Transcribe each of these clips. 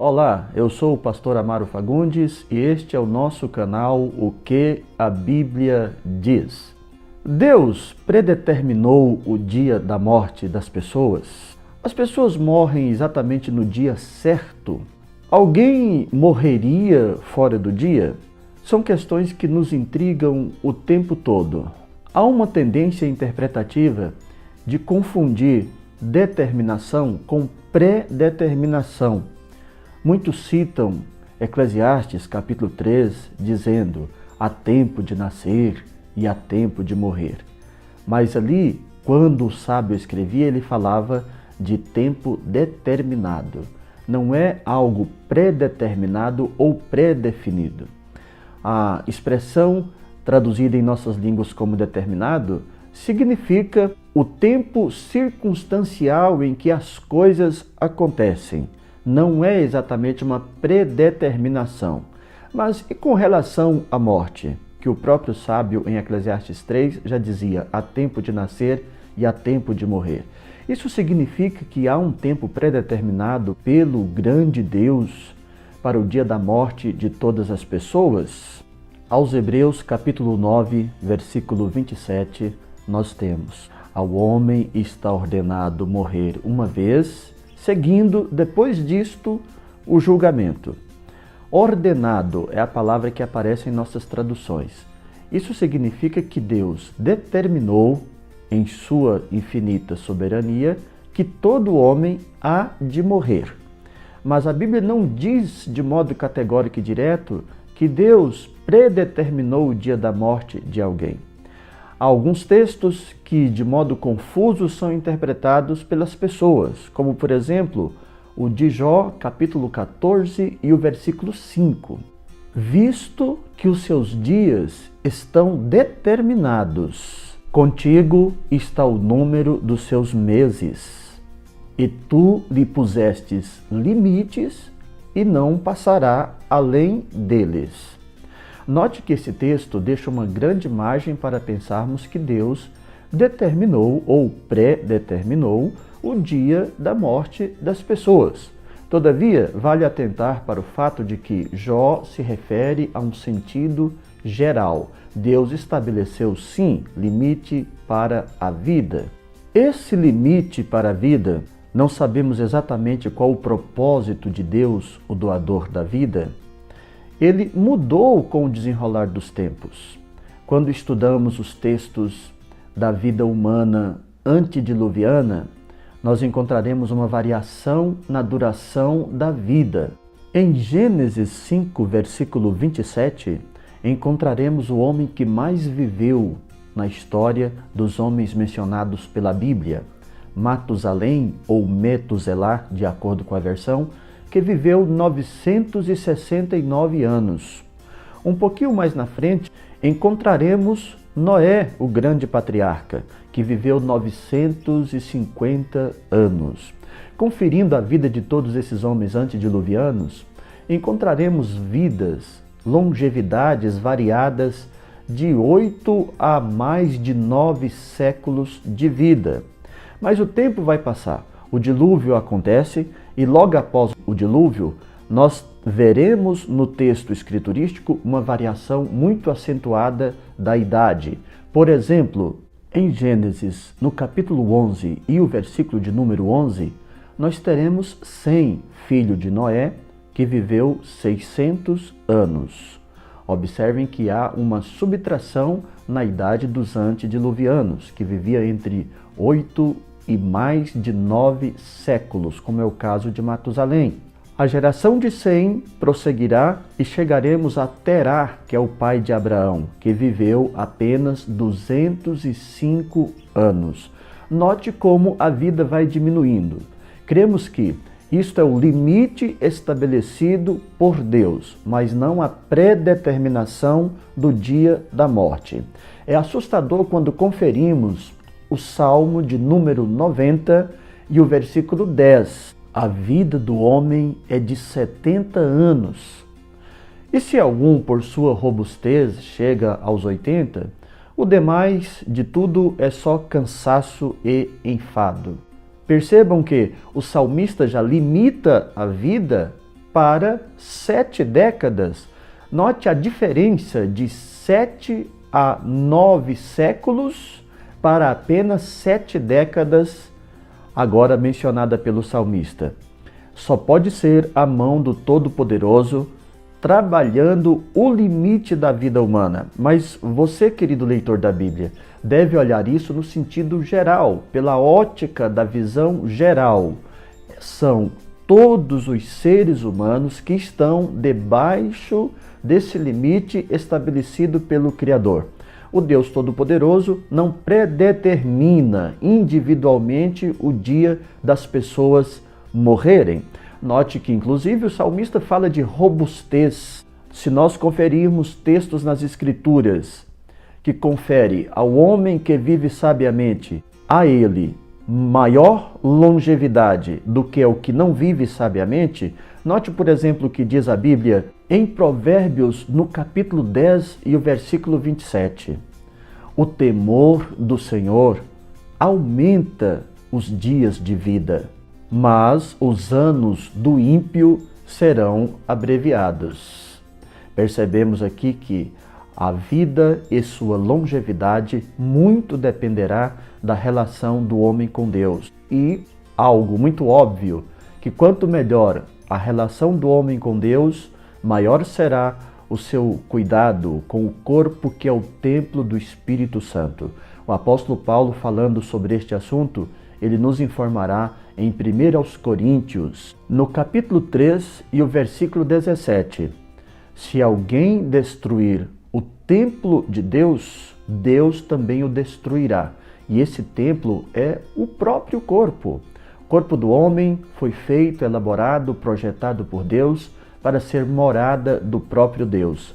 Olá, eu sou o pastor Amaro Fagundes e este é o nosso canal O que a Bíblia diz. Deus predeterminou o dia da morte das pessoas. As pessoas morrem exatamente no dia certo. Alguém morreria fora do dia? São questões que nos intrigam o tempo todo. Há uma tendência interpretativa de confundir determinação com predeterminação. Muitos citam Eclesiastes capítulo 3, dizendo: há tempo de nascer e há tempo de morrer. Mas ali, quando o sábio escrevia, ele falava de tempo determinado. Não é algo predeterminado ou predefinido. A expressão traduzida em nossas línguas como determinado significa o tempo circunstancial em que as coisas acontecem. Não é exatamente uma predeterminação. Mas e com relação à morte? Que o próprio sábio em Eclesiastes 3 já dizia: há tempo de nascer e há tempo de morrer. Isso significa que há um tempo predeterminado pelo grande Deus para o dia da morte de todas as pessoas? Aos Hebreus capítulo 9, versículo 27, nós temos: ao homem está ordenado morrer uma vez, seguindo, depois disto, o julgamento. Ordenado é a palavra que aparece em nossas traduções. Isso significa que Deus determinou, em sua infinita soberania, que todo homem há de morrer. Mas a Bíblia não diz de modo categórico e direto que Deus predeterminou o dia da morte de alguém. Há alguns textos que, de modo confuso, são interpretados pelas pessoas, como, por exemplo, o de Jó, capítulo 14 e o versículo 5. Visto que os seus dias estão determinados, contigo está o número dos seus meses, e tu lhe pusestes limites e não passará além deles. Note que esse texto deixa uma grande margem para pensarmos que Deus determinou ou predeterminou o dia da morte das pessoas. Todavia, vale atentar para o fato de que Jó se refere a um sentido geral. Deus estabeleceu, sim, limite para a vida. Esse limite para a vida, não sabemos exatamente qual o propósito de Deus, o doador da vida. Ele mudou com o desenrolar dos tempos. Quando estudamos os textos da vida humana antediluviana, nós encontraremos uma variação na duração da vida. Em Gênesis 5, versículo 27, encontraremos o homem que mais viveu na história dos homens mencionados pela Bíblia, Matusalém, ou Metuselah, de acordo com a versão, que viveu 969 anos. Um pouquinho mais na frente, encontraremos Noé, o grande patriarca, que viveu 950 anos. Conferindo a vida de todos esses homens antediluvianos, encontraremos vidas, longevidades variadas de 8 a mais de 9 séculos de vida. Mas o tempo vai passar, o dilúvio acontece e logo após o dilúvio, nós veremos no texto escriturístico uma variação muito acentuada da idade. Por exemplo, em Gênesis, no capítulo 11 e o versículo de número 11, nós teremos Sem, filho de Noé, que viveu 600 anos. Observem que há uma subtração na idade dos antediluvianos, que vivia entre 8 e mais de 9 séculos, como é o caso de Matusalém. A geração de Sem prosseguirá e chegaremos a Terá, que é o pai de Abraão, que viveu apenas 205 anos. Note como a vida vai diminuindo. Cremos que isto é o limite estabelecido por Deus, mas não a predeterminação do dia da morte. É assustador quando conferimos o Salmo de número 90 e o versículo 10. A vida do homem é de 70 anos. E se algum, por sua robustez, chega aos 80, o demais de tudo é só cansaço e enfado. Percebam que o salmista já limita a vida para 7 décadas. Note a diferença de 7 a 9 séculos para apenas 7 décadas, agora mencionada pelo salmista. Só pode ser a mão do Todo-Poderoso trabalhando o limite da vida humana. Mas você, querido leitor da Bíblia, deve olhar isso no sentido geral, pela ótica da visão geral. São todos os seres humanos que estão debaixo desse limite estabelecido pelo Criador. O Deus Todo-Poderoso não predetermina individualmente o dia das pessoas morrerem. Note que, inclusive, o salmista fala de robustez. Se nós conferirmos textos nas Escrituras que confere ao homem que vive sabiamente, a ele maior longevidade do que o que não vive sabiamente, note, por exemplo, o que diz a Bíblia em Provérbios, no capítulo 10 e o versículo 27. O temor do Senhor aumenta os dias de vida, mas os anos do ímpio serão abreviados. Percebemos aqui que a vida e sua longevidade muito dependerá da relação do homem com Deus. E algo muito óbvio, que quanto melhor a relação do homem com Deus, maior será o seu cuidado com o corpo que é o templo do Espírito Santo. O apóstolo Paulo, falando sobre este assunto, ele nos informará em 1 Coríntios, no capítulo 3 e o versículo 17. Se alguém destruir o templo de Deus, Deus também o destruirá. E esse templo é o próprio corpo. O corpo do homem foi feito, elaborado, projetado por Deus para ser morada do próprio Deus.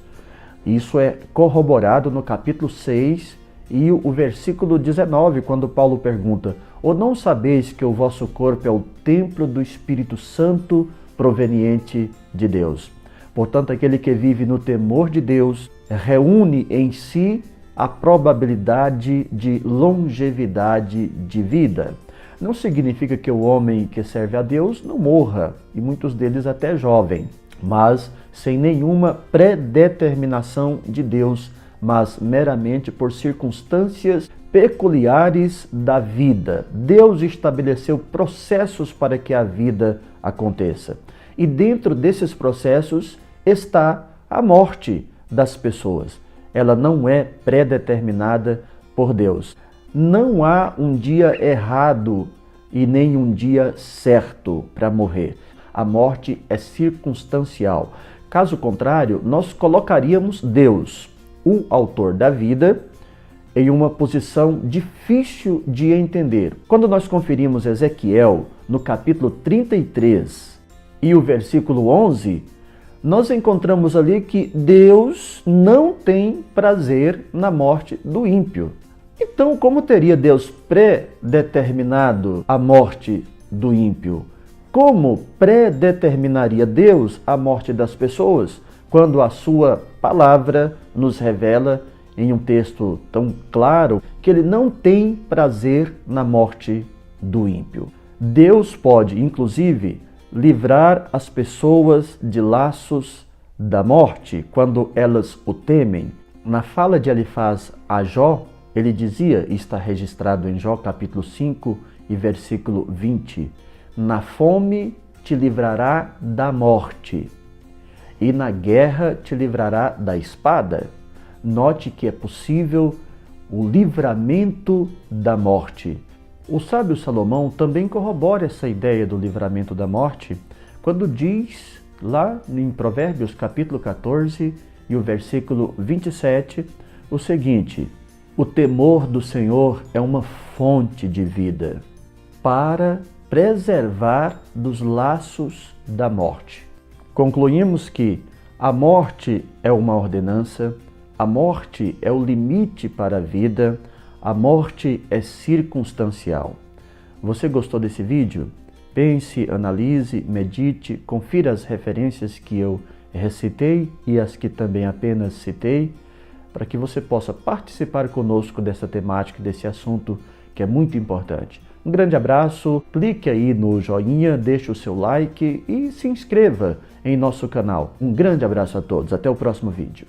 Isso é corroborado no capítulo 6 e o versículo 19, quando Paulo pergunta: ou não sabeis que o vosso corpo é o templo do Espírito Santo proveniente de Deus? Portanto, aquele que vive no temor de Deus reúne em si a probabilidade de longevidade de vida. Não significa que o homem que serve a Deus não morra, e muitos deles até jovem, mas sem nenhuma predeterminação de Deus, mas meramente por circunstâncias peculiares da vida. Deus estabeleceu processos para que a vida aconteça. E dentro desses processos está a morte das pessoas. Ela não é predeterminada por Deus. Não há um dia errado e nem um dia certo para morrer. A morte é circunstancial. Caso contrário, nós colocaríamos Deus, o autor da vida, em uma posição difícil de entender. Quando nós conferimos Ezequiel, no capítulo 33 e o versículo 11, nós encontramos ali que Deus não tem prazer na morte do ímpio. Então, como teria Deus predeterminado a morte do ímpio? Como predeterminaria Deus a morte das pessoas, quando a sua palavra nos revela em um texto tão claro que ele não tem prazer na morte do ímpio? Deus pode, inclusive, livrar as pessoas de laços da morte quando elas o temem. Na fala de Elifaz a Jó, ele dizia, e está registrado em Jó capítulo 5 e versículo 20, na fome te livrará da morte, e na guerra te livrará da espada. Note que é possível o livramento da morte. O sábio Salomão também corrobora essa ideia do livramento da morte quando diz lá em Provérbios capítulo 14 e o versículo 27 o seguinte: o temor do Senhor é uma fonte de vida para preservar dos laços da morte. Concluímos que a morte é uma ordenança, a morte é o limite para a vida, a morte é circunstancial. Você gostou desse vídeo? Pense, analise, medite, confira as referências que eu recitei e as que também apenas citei, para que você possa participar conosco dessa temática, desse assunto que é muito importante. Um grande abraço, clique aí no joinha, deixe o seu like e se inscreva em nosso canal. Um grande abraço a todos, até o próximo vídeo.